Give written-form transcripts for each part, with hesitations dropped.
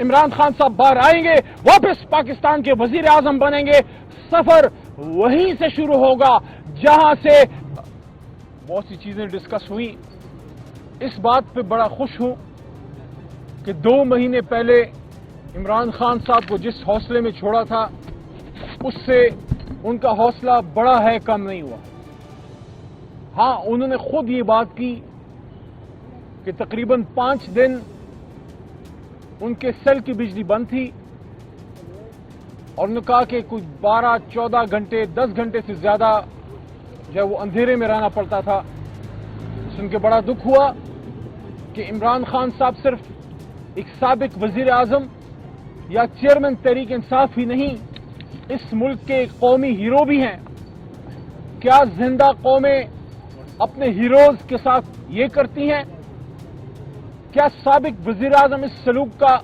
इमरान खान साहब बाहर आएंगे, वापस पाकिस्तान के वजीर आजम बनेंगे। सफर वहीं से शुरू होगा जहां से बहुत सी चीजें डिस्कस हुई। इस बात पे बड़ा खुश हूं कि 2 महीने पहले इमरान खान साहब को जिस हौसले में छोड़ा था उससे उनका हौसला बड़ा है, कम नहीं हुआ। हां, उन्होंने खुद ये बात की कि तकरीबन 5 दिन उनके सेल की बिजली बंद थी और उन्होंने कहा कि कुछ 12-14 घंटे 10 घंटे से ज्यादा जो है वो अंधेरे में रहना पड़ता था। सुन के बड़ा दुख हुआ कि इमरान खान साहब सिर्फ एक साबिक वजीर आजम या चेयरमैन तहरीक इंसाफ ही नहीं, इस मुल्क के कौमी हीरो भी हैं। क्या जिंदा कौमें अपने हीरोज के साथ ये करती हैं? क्या साबिक वजीर आजम इस सलूक का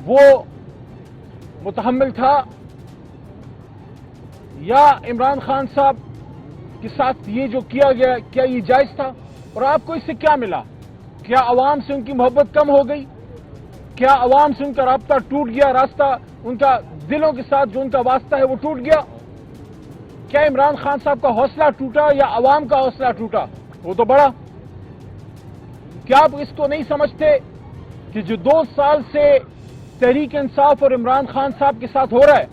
वो मुतहम्मिल था, या इमरान खान साहब के साथ ये जो किया गया क्या ये जायज था? और आपको इससे क्या मिला? क्या अवाम से उनकी मोहब्बत कम हो गई? क्या अवाम से उनका रास्ता टूट गया? रास्ता उनका दिलों के साथ जो उनका वास्ता है वो टूट गया? क्या इमरान खान साहब का हौसला टूटा या अवाम का हौसला टूटा? वो तो बड़ा। क्या आप इसको नहीं समझते कि जो 2 साल से तहरीक इंसाफ और इमरान खान साहब के साथ हो रहा है,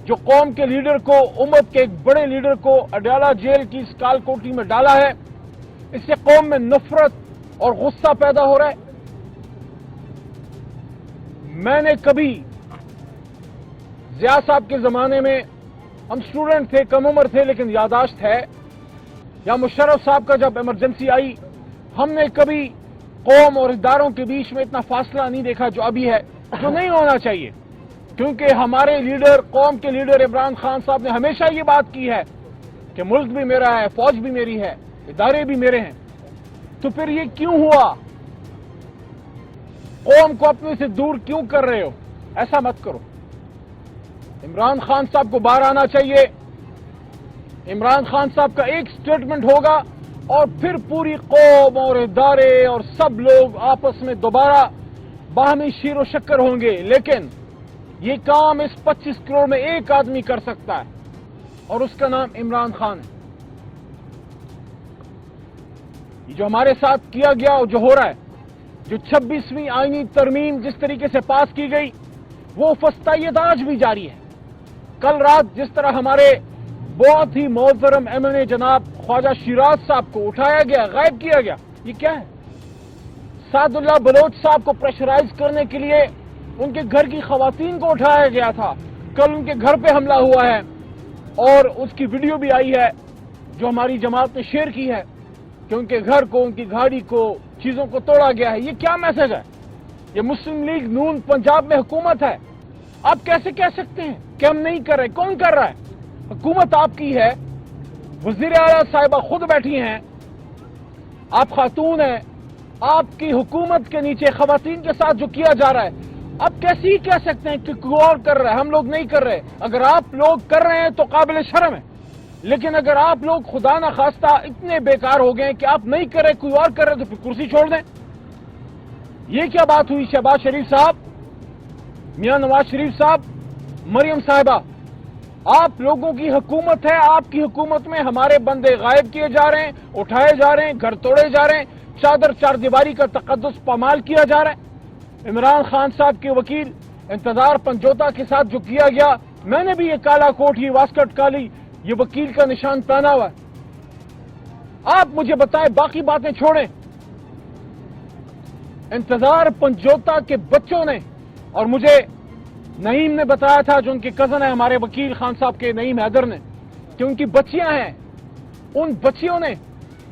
जो कौम के लीडर को, उम्मत के एक बड़े लीडर को अडयाला जेल की इस काल कोठरी में डाला है, इससे कौम में नफरत और गुस्सा पैदा हो रहा है? मैंने कभी जिया साहब के जमाने में, हम स्टूडेंट थे, कम उम्र थे, लेकिन यादाश्त है, या मुशर्रफ साहब का जब इमरजेंसी आई, हमने कभी कौम और इदारों के बीच में इतना फासला नहीं देखा जो अभी है, जो नहीं होना चाहिए। क्योंकि हमारे लीडर, कौम के लीडर इमरान खान साहब ने हमेशा ये बात की है कि मुल्क भी मेरा है, फौज भी मेरी है, इदारे भी मेरे हैं। तो फिर ये क्यों हुआ? कौम को अपने से दूर क्यों कर रहे हो? ऐसा मत करो। इमरान खान साहब को बाहर आना चाहिए। इमरान खान साहब का एक स्टेटमेंट होगा और फिर पूरी कौम और इदारे और सब लोग आपस में दोबारा बाहमी शीर व शक्कर होंगे। लेकिन ये काम इस 25 करोड़ में एक आदमी कर सकता है और उसका नाम इमरान खान है। जो हमारे साथ किया गया और जो हो रहा है, जो 26वीं आईनी तरमीम जिस तरीके से पास की गई, वो फस्तायत आज भी जारी है। कल रात जिस तरह हमारे बहुत ही मोहतरम एमएनए जनाब ख्वाजा शिराज साहब को उठाया गया, गायब किया गया, ये क्या है? सादुल्लाह बलोच साहब को प्रेशराइज करने के लिए उनके घर की खवातीन को उठाया गया था। कल उनके घर पे हमला हुआ है और उसकी वीडियो भी आई है जो हमारी जमात ने शेयर की है कि उनके घर को, उनकी गाड़ी को, चीजों को तोड़ा गया है। ये क्या मैसेज है? ये मुस्लिम लीग नून पंजाब में हुकूमत है। आप कैसे कह सकते हैं कि हम नहीं कर रहे? कौन कर रहा है? हुकूमत आपकी है, वजीर आला साहिबा खुद बैठी हैं, आप खातून हैं, आपकी हुकूमत के नीचे खवातीन के साथ जो किया जा रहा है, आप कैसे ही कह सकते हैं कि कोई और कर रहा है, हम लोग नहीं कर रहे? अगर आप लोग कर रहे हैं तो काबिल शर्म है, लेकिन अगर आप लोग खुदा न खास्ता इतने बेकार हो गए कि आप नहीं कर रहे, कोई और कर रहे, तो फिर कुर्सी छोड़ दें। ये क्या बात हुई? शहबाज शरीफ साहब, मियां नवाज शरीफ साहब, मरियम साहिबा, आप लोगों की हुकूमत है, आपकी हुकूमत में हमारे बंदे गायब किए जा रहे हैं, उठाए जा रहे हैं, घर तोड़े जा रहे हैं, चादर चारदीवारी का तकद्दुस पामाल किया जा रहा है। इमरान खान साहब के वकील इंतजार पंजोता के साथ जो किया गया, मैंने भी ये काला कोट, ये वास्कट काली, ये वकील का निशान पहना हुआ है। आप मुझे बताएं, बाकी बातें छोड़ें। इंतजार पंजोता के बच्चों ने, और मुझे नईम ने बताया था, जो उनके कजन है हमारे वकील खान साहब के, नईम हैदर ने, कि उनकी बच्चियां हैं, उन बच्चियों ने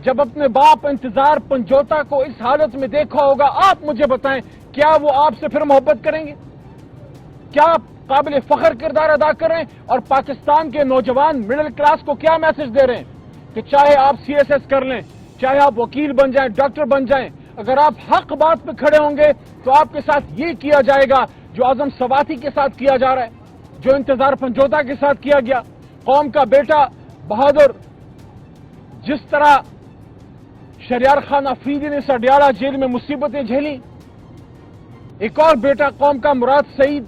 जब अपने बाप इंतजार पंजोता को इस हालत में देखा होगा, आप मुझे बताएं, क्या वो आपसे फिर मोहब्बत करेंगे? क्या आप काबिल फख्र किरदार अदा कर रहे हैं? और पाकिस्तान के नौजवान मिडिल क्लास को क्या मैसेज दे रहे हैं कि चाहे आप सीएसएस कर लें, चाहे आप वकील बन जाएं, डॉक्टर बन जाएं, अगर आप हक बात पे खड़े होंगे तो आपके साथ ये किया जाएगा जो आजम सवाती के साथ किया जा रहा है, जो इंतजार पंजोता के साथ किया गया। कौम का बेटा बहादुर, जिस तरह शरियार खान अफरीदी ने अडयाला जेल में मुसीबतें झेली, ایک اور بیٹا قوم کا مراد سعید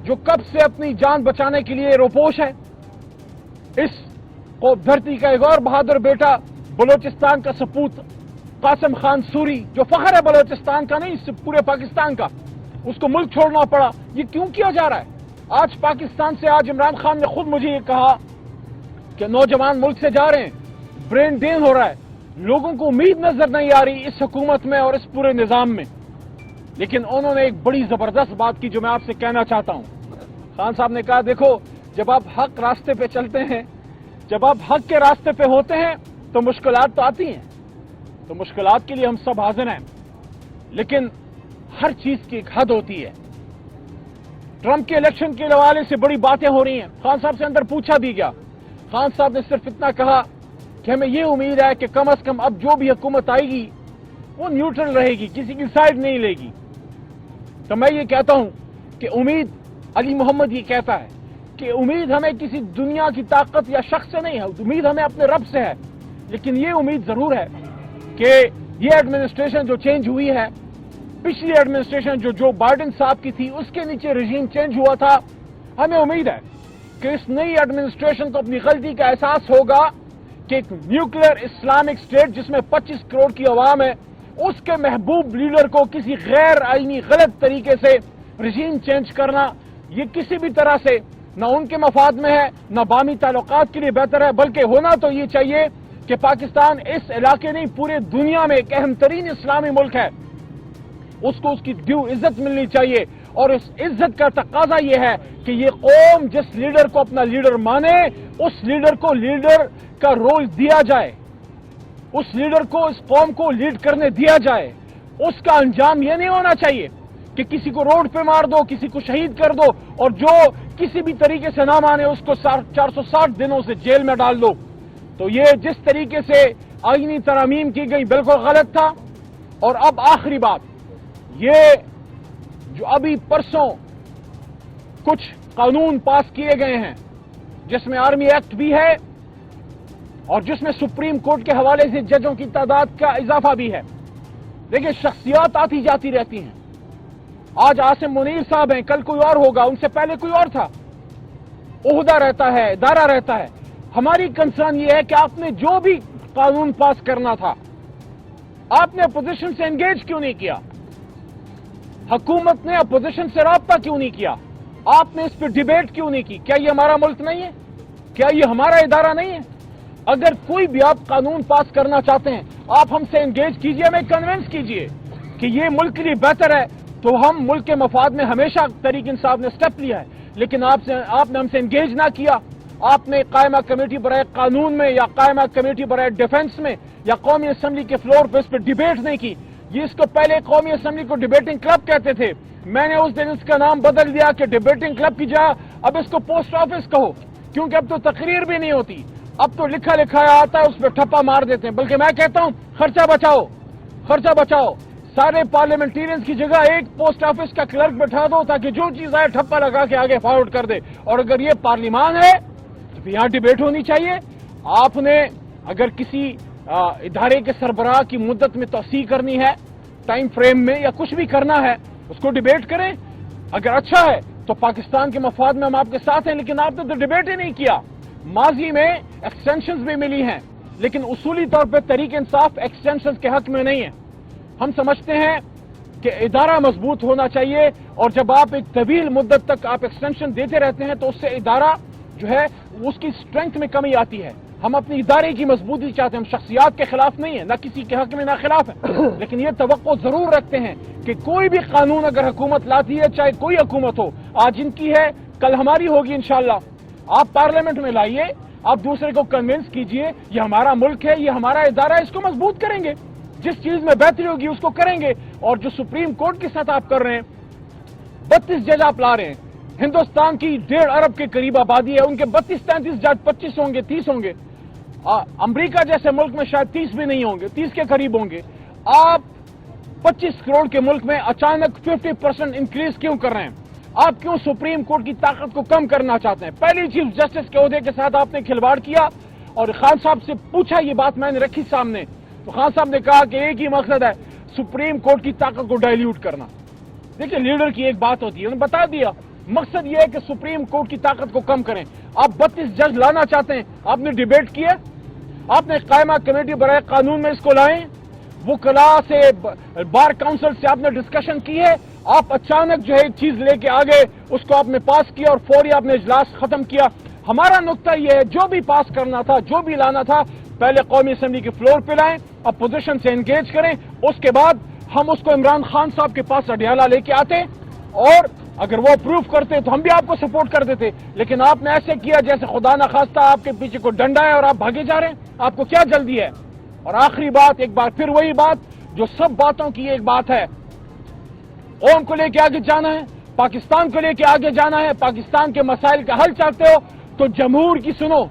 جو کب سے اپنی جان بچانے کے لیے روپوش ہے. اس دھرتی کا ایک اور بہادر بیٹا بلوچستان کا سپوت قاسم خان سوری جو فخر ہے بلوچستان کا نہیں پورے پاکستان کا, اس کو ملک چھوڑنا پڑا. یہ کیوں کیا جا رہا ہے؟ آج پاکستان سے آج عمران خان نے خود مجھے یہ کہا کہ نوجوان ملک سے جا رہے ہیں, برین ڈرین ہو رہا ہے, لوگوں کو امید نظر نہیں آ رہی اس حکومت میں اور اس پورے نظام میں. لیکن انہوں نے ایک بڑی زبردست بات کی جو میں آپ سے کہنا چاہتا ہوں. خان صاحب نے کہا دیکھو جب آپ حق راستے پہ چلتے ہیں, جب آپ حق کے راستے پہ ہوتے ہیں تو مشکلات تو آتی ہیں, تو مشکلات کے لیے ہم سب حاضر ہیں, لیکن ہر چیز کی ایک حد ہوتی ہے. ٹرمپ کے الیکشن کے حوالے سے بڑی باتیں ہو رہی ہیں. خان صاحب سے اندر پوچھا بھی گیا, خان صاحب نے صرف اتنا کہا کہ ہمیں یہ امید ہے کہ کم از کم اب جو بھی حکومت آئے گی وہ نیوٹرل رہے گی, کسی کی سائڈ نہیں لے گی. تو میں یہ کہتا ہوں کہ امید, علی محمد یہ کہتا ہے کہ امید ہمیں کسی دنیا کی طاقت یا شخص سے نہیں ہے, امید ہمیں اپنے رب سے ہے. لیکن یہ امید ضرور ہے کہ یہ ایڈمنسٹریشن جو چینج ہوئی ہے, پچھلی ایڈمنسٹریشن جو بائیڈن صاحب کی تھی اس کے نیچے رجیم چینج ہوا تھا, ہمیں امید ہے کہ اس نئی ایڈمنسٹریشن کو اپنی غلطی کا احساس ہوگا کہ ایک نیوکلیر اسلامک اسٹیٹ جس میں 25 کروڑ کی عوام ہے, اس کے محبوب لیڈر کو کسی غیر آئینی غلط طریقے سے رجیم چینج کرنا یہ کسی بھی طرح سے نہ ان کے مفاد میں ہے نہ بامی تعلقات کے لیے بہتر ہے. بلکہ ہونا تو یہ چاہیے کہ پاکستان اس علاقے نہیں پورے دنیا میں ایک اہم ترین اسلامی ملک ہے, اس کو اس کی ڈیو عزت ملنی چاہیے. اور اس عزت کا تقاضا یہ ہے کہ یہ قوم جس لیڈر کو اپنا لیڈر مانے اس لیڈر کو لیڈر کا رول دیا جائے, اس لیڈر کو اس قوم کو لیڈ کرنے دیا جائے. اس کا انجام یہ نہیں ہونا چاہیے کہ کسی کو روڈ پہ مار دو, کسی کو شہید کر دو, اور جو کسی بھی طریقے سے نہ مانے اس کو 460 دنوں سے جیل میں ڈال دو. تو یہ جس طریقے سے آئینی ترامیم کی گئی بالکل غلط تھا. اور اب آخری بات, یہ جو ابھی پرسوں کچھ قانون پاس کیے گئے ہیں جس میں آرمی ایکٹ بھی ہے اور جس میں سپریم کورٹ کے حوالے سے ججوں کی تعداد کا اضافہ بھی ہے. دیکھیں شخصیات آتی جاتی رہتی ہیں. آج عاصم منیر صاحب ہیں, کل کوئی اور ہوگا, ان سے پہلے کوئی اور تھا. عہدہ رہتا ہے, ادارہ رہتا ہے. ہماری کنسرن یہ ہے کہ آپ نے جو بھی قانون پاس کرنا تھا آپ نے اپوزیشن سے انگیج کیوں نہیں کیا, حکومت نے اپوزیشن سے رابطہ کیوں نہیں کیا, آپ نے اس پہ ڈیبیٹ کیوں نہیں کی؟ کیا یہ ہمارا ملک نہیں ہے؟ کیا یہ ہمارا ادارہ نہیں ہے؟ اگر کوئی بھی آپ قانون پاس کرنا چاہتے ہیں آپ ہم سے انگیج کیجئے, ہمیں کنونس کیجئے کہ یہ ملک کے لیے بہتر ہے. تو ہم ملک کے مفاد میں ہمیشہ تحریک انصاف نے سٹیپ لیا ہے, لیکن آپ نے ہم سے انگیج نہ کیا. آپ نے قائمہ کمیٹی برائے قانون میں یا قائمہ کمیٹی برائے ڈیفنس میں یا قومی اسمبلی کے فلور پہ اس پہ ڈیبیٹ نہیں کی. یہ اس کو پہلے قومی اسمبلی کو ڈیبیٹنگ کلب کہتے تھے, میں نے اس دن اس کا نام بدل دیا کہ ڈیبیٹنگ کلب کی جگہ اب اس کو پوسٹ آفس کہو, کیونکہ اب تو تقریر بھی نہیں ہوتی, اب تو لکھا لکھایا آتا ہے اس پہ ٹھپا مار دیتے ہیں. بلکہ میں کہتا ہوں خرچہ بچاؤ, خرچہ بچاؤ. سارے پارلیمنٹیرینز کی جگہ ایک پوسٹ آفس کا کلرک بٹھا دو تاکہ جو چیز آئے ٹھپا لگا کے آگے فارورڈ کر دے. اور اگر یہ پارلیمان ہے تو یہاں ڈیبیٹ ہونی چاہیے. آپ نے اگر کسی ادارے کے سربراہ کی مدت میں توسیع کرنی ہے, ٹائم فریم میں, یا کچھ بھی کرنا ہے اس کو ڈیبیٹ کریں. اگر اچھا ہے تو پاکستان کے مفاد میں ہم آپ کے ساتھ ہیں, لیکن آپ نے تو ڈیبیٹ ہی نہیں کیا. ماضی میں ایکسٹینشنز بھی ملی ہیں لیکن اصولی طور پہ تحریک انصاف ایکسٹینشنز کے حق میں نہیں ہے. ہم سمجھتے ہیں کہ ادارہ مضبوط ہونا چاہیے, اور جب آپ ایک طویل مدت تک آپ ایکسٹینشن دیتے رہتے ہیں تو اس سے ادارہ جو ہے اس کی اسٹرینتھ میں کمی آتی ہے. ہم اپنی ادارے کی مضبوطی چاہتے ہیں, ہم شخصیات کے خلاف نہیں ہیں, نہ کسی کے حق میں نہ خلاف ہیں, لیکن یہ توقع ضرور رکھتے ہیں کہ کوئی بھی قانون اگر حکومت لاتی ہے, چاہے کوئی حکومت ہو, آج ان کی ہے کل ہماری ہوگی انشاءاللہ, آپ پارلیمنٹ میں لائیے, آپ دوسرے کو کنونس کیجئے یہ ہمارا ملک ہے, یہ ہمارا ادارہ ہے, اس کو مضبوط کریں گے, جس چیز میں بہتری ہوگی اس کو کریں گے. اور جو سپریم کورٹ کے ساتھ آپ کر رہے ہیں, 32 جج آپ لا رہے ہیں, ہندوستان کی 1.5 ارب کے قریب آبادی ہے, ان کے 32-33 جج 25 ہوں گے, 30 ہوں گے. امریکہ جیسے ملک میں شاید 30 بھی نہیں ہوں گے, 30 کے قریب ہوں گے. آپ 25 کروڑ کے ملک میں اچانک 50% انکریز کیوں کر رہے ہیں؟ آپ کیوں سپریم کورٹ کی طاقت کو کم کرنا چاہتے ہیں؟ پہلی چیف جسٹس کے عہدے کے ساتھ آپ نے کھلواڑ کیا. اور خان صاحب سے پوچھا, یہ بات میں نے رکھی سامنے, تو خان صاحب نے کہا کہ ایک ہی مقصد ہے, سپریم کورٹ کی طاقت کو ڈائلیوٹ کرنا. देखिए, लीडर की एक बात होती है, उन्होंने बता दिया, मकसद ये है कि सुप्रीम कोर्ट की ताकत को कम करें। आप 32 जज लाना चाहते हैं, आपने डिबेट की है, आपने कायमा कमेटी बराए कानून में इसको लाएं, वुकला से, बार काउंसिल से आपने डिस्कशन की है, आप अचानक जो है एक चीज लेके आ गए, उसको आपने पास किया और फौरी आपने इजलास खत्म किया। हमारा नुक्ता यह है, जो भी पास करना था, जो भी लाना था, पहले कौमी असेंबली के फ्लोर पे लाएं, अपोजिशन से एंगेज करें, उसके बाद हम उसको इमरान खान साहब के पास अडियाला लेके आते, और अगर वो अप्रूव करते तो हम भी आपको सपोर्ट कर देते। लेकिन आपने ऐसे किया जैसे खुदा न खास्ता आपके पीछे को डंडा है और आप भागे जा रहे हैं। आपको क्या जल्दी है? और आखिरी बात, एक बार फिर वही बात जो सब बातों की एक बात है, कौम को लेके आगे जाना है, पाकिस्तान को लेके आगे जाना है, पाकिस्तान के मसाइल का हल चाहते हो तो जमहूर की सुनो,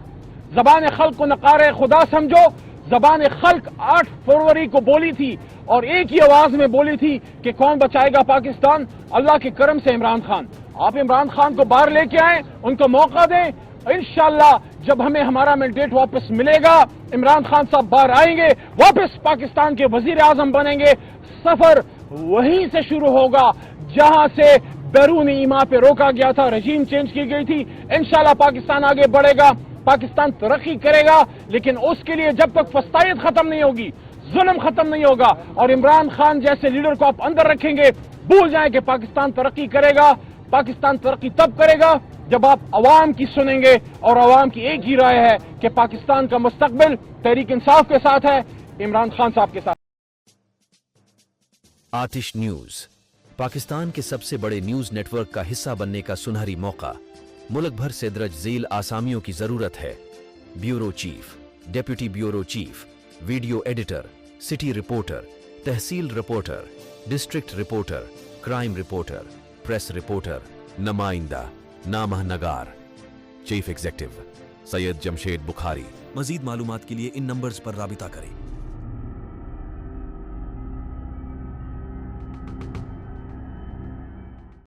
जबान खल्क को नकारे खुदा समझो। जबान खल्क 8 फरवरी को बोली थी और एक ही आवाज में बोली थी कि कौन बचाएगा पाकिस्तान? अल्लाह के करम से इमरान खान। आप इमरान खान को बाहर लेके आए, उनको मौका दें, इंशाअल्लाह जब हमें हमारा मैंडेट वापस मिलेगा, इमरान खान साहब बाहर आएंगे, वापस पाकिस्तान के वजीर आजम बनेंगे। सफर वहीं से शुरू होगा जहां से बैरून ईमा पे रोका गया था, रजीम चेंज की गई थी। इंशाअल्लाह पाकिस्तान आगे बढ़ेगा, पाकिस्तान तरक्की करेगा, लेकिन उसके लिए जब तक फस्तायत खत्म नहीं होगी, जुल्म खत्म नहीं होगा और इमरान खान जैसे लीडर को आप अंदर रखेंगे, भूल जाएं कि पाकिस्तान तरक्की करेगा। पाकिस्तान तरक्की तब करेगा जब आप अवाम की सुनेंगे, और अवाम की एक ही राय है कि पाकिस्तान का मुस्तकबिल तहरीक इंसाफ के साथ है, इमरान खान साहब के साथ। आतिश न्यूज, पाकिस्तान के सबसे बड़े न्यूज नेटवर्क का हिस्सा बनने का सुनहरी मौका। मुल्क भर से दर्ज झील आसामियों की जरूरत है। Bureau chief, deputy bureau chief, video editor, city reporter, tehsil reporter, district reporter, crime reporter, press reporter, नुमाइंदा, नामह नगार। Chief executive Syed Jamshed Bukhari. मजीद मालूमात के लिए इन नंबर्स पर राबिता करें।